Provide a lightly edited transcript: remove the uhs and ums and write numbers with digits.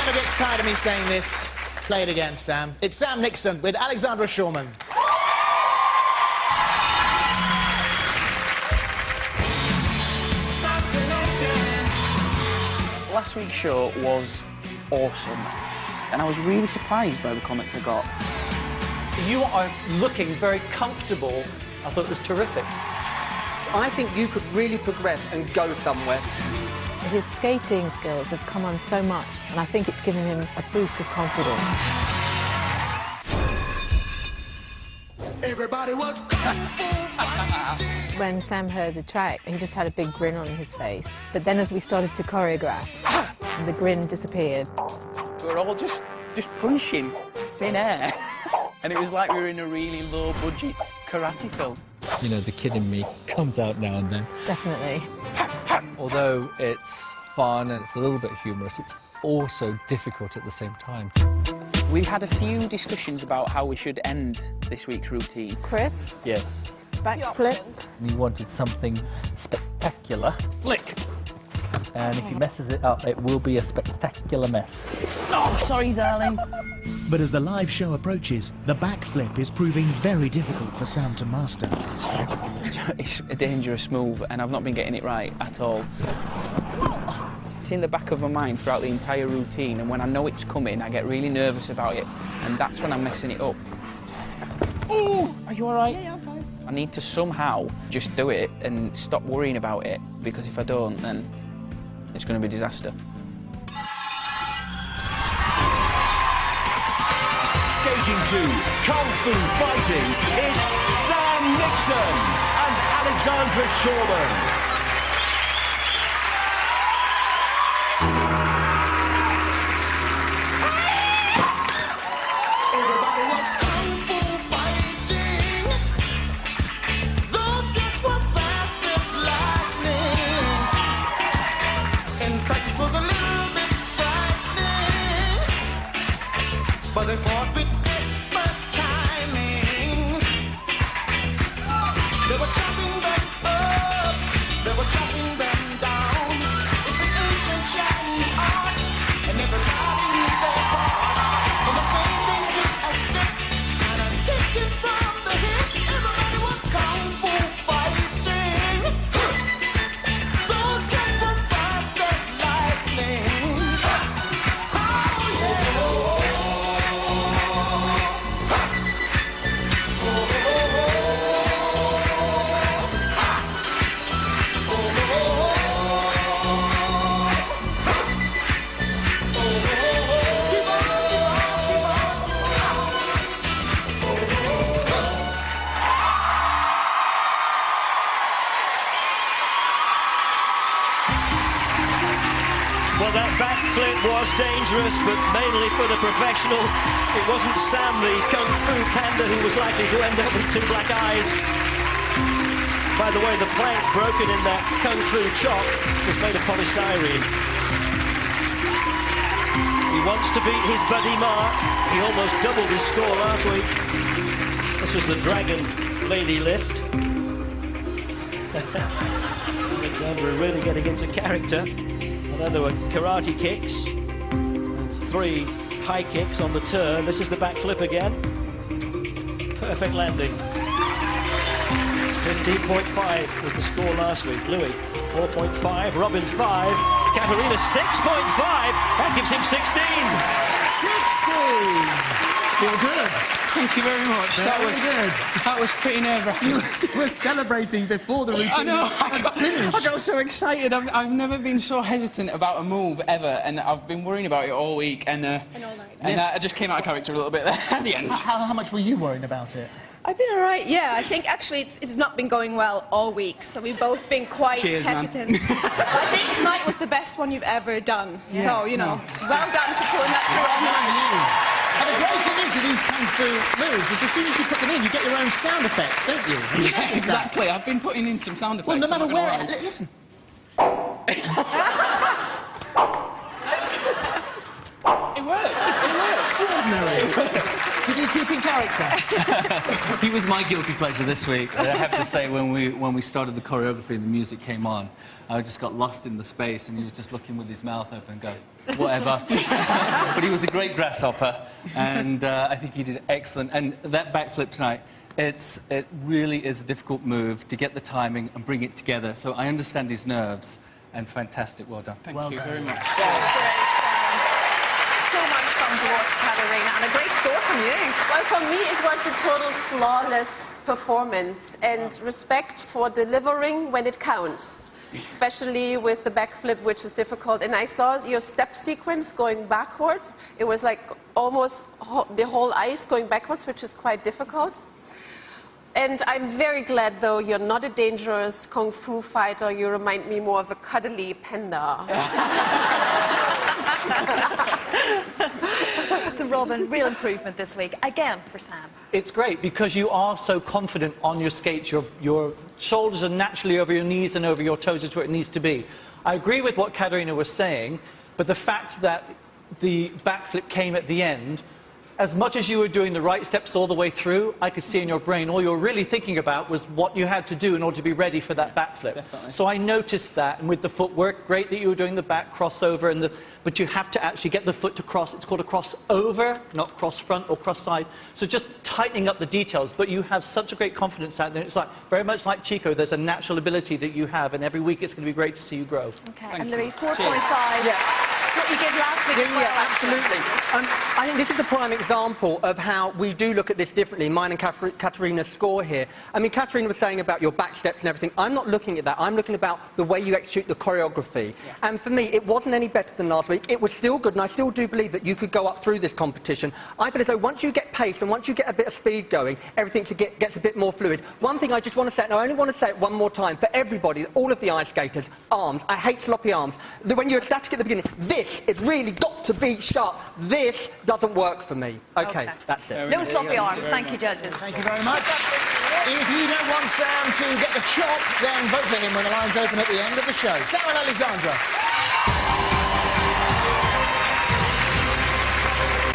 ever gets tired of me saying this, play it again, Sam. It's Sam Nixon with Alexandra Shulman. Last week's show was awesome, and I was really surprised by the comments I got. You are looking very comfortable. I thought it was terrific. I think you could really progress and go somewhere. His skating skills have come on so much, and I think it's given him a boost of confidence. Everybody was kung fu fighting. When Sam heard the track, he just had a big grin on his face. But then as we started to choreograph, the grin disappeared. We were all just punching thin air. And it was like we were in a really low-budget karate film. You know, the kid in me comes out now and then. Definitely. Although it's fun and it's a little bit humorous, it's also difficult at the same time. We had a few discussions about how we should end this week's routine. Chris? Yes. Backflip? We wanted something spectacular. Flick! And if he messes it up, it will be a spectacular mess. Oh, sorry, darling. But as the live show approaches, the backflip is proving very difficult for Sam to master. It's a dangerous move, and I've not been getting it right at all. It's in the back of my mind throughout the entire routine, and when I know it's coming, I get really nervous about it, and that's when I'm messing it up. Oh! Are you all right? Yeah, I'm fine. I need to somehow just do it and stop worrying about it, because if I don't, then it's going to be a disaster. Skating to Kung Fu Fighting, it's Sam Nixon and Alexandra Shulman. Everybody was Kung Fu fighting. Those kids were fast as lightning. In fact, it was a little bit frightening. But they fought with expert timing. They were chopping them up, they were chopping them down. It's an ancient Chinese art, and everybody knew their part. From a fainting to a step, and a kicking from the hip, everybody was kung fu fighting. Those kids were fast as lightning. Oh yeah. Well, that backflip was dangerous, but mainly for the professional. It wasn't Sam, the Kung Fu panda, who was likely to end up with 2 black eyes. By the way, the plank broken in that Kung Fu chop was made of polystyrene. He wants to beat his buddy Mark. He almost doubled his score last week. This was the Dragon Lady Lift. Alexandra really getting into character. And then there were karate kicks, and 3 high kicks on the turn. This is the backflip again. Perfect landing. 15.5 was the score last week. Louis, 4.5. Robin, 5. Katerina, 6.5. That gives him 16. 16! Feel good. Thank you very much. That was pretty nerve-wracking. You were celebrating before the routine. I know. had finished. I got so excited. I've never been so hesitant about a move ever, and I've been worrying about it all week. And And all night. I just came out of character a little bit there at the end. How much were you worrying about it? I've been all right, yeah. I think actually it's not been going well all week, so we've both been quite Cheers, man. hesitant. I think tonight was the best one you've ever done. So, you know, well done for pulling that through all night. And the great thing is with these Kung Fu moves is as soon as you put them in, you get your own sound effects, don't you? Have you Yeah, noticed that? exactly. I've been putting in some sound effects. Well, no matter I'm not where... gonna lie. Listen. It works. It works. Extraordinary. Did you keep in character? He was my guilty pleasure this week. I have to say, when we started the choreography and the music came on, I just got lost in the space, and he was just looking with his mouth open, go, whatever. But he was a great grasshopper, and I think he did excellent. And that backflip tonight, it really is a difficult move to get the timing and bring it together. So I understand his nerves, and fantastic. Well done. Thank you very much. So much fun to watch, Katerina, and a great score from you. Well, for me, it was a total flawless performance, and respect for delivering when it counts, especially with the backflip, which is difficult. And I saw your step sequence going backwards. It was like almost the whole ice going backwards, which is quite difficult. And I'm very glad, though, you're not a dangerous kung fu fighter. You remind me more of a cuddly panda. So, Robin, real improvement this week, again, for Sam. It's great because you are so confident on your skates. Your shoulders are naturally over your knees and over your toes is where it needs to be. I agree with what Katerina was saying, but the fact that the backflip came at the end, as much as you were doing the right steps all the way through, I could see in your brain all you were really thinking about was what you had to do in order to be ready for that backflip. Definitely. So I noticed that, and with the footwork, great that you were doing the back crossover, but you have to actually get the foot to cross. It's called a crossover, not cross front or cross side. So just tightening up the details, but you have such a great confidence out there. It's like, very much like Chico, there's a natural ability that you have, and every week it's going to be great to see you grow. Okay, and Louis, 4.5. Yeah. That's what you did last week as well. Yeah, actually. absolutely. I think this is a prime example of how we do look at this differently, mine and Katerina's score here. I mean, Katerina was saying about your back steps and everything. I'm not looking at that. I'm looking about the way you execute the choreography. Yeah. And for me, it wasn't any better than last week. It was still good, and I still do believe that you could go up through this competition. I feel as though once you get pace and once you get a bit of speed going, everything gets a bit more fluid. One thing I just want to say, and I only want to say it one more time, for everybody, all of the ice skaters, arms. I hate sloppy arms. When you're static at the beginning, this is really got to be sharp. This doesn't work for me. Okay, that's it. No sloppy arms. Thank you, judges. Thank you very much. If you don't want Sam to get the chop, then vote for him when the lines open at the end of the show. Sam and Alexandra.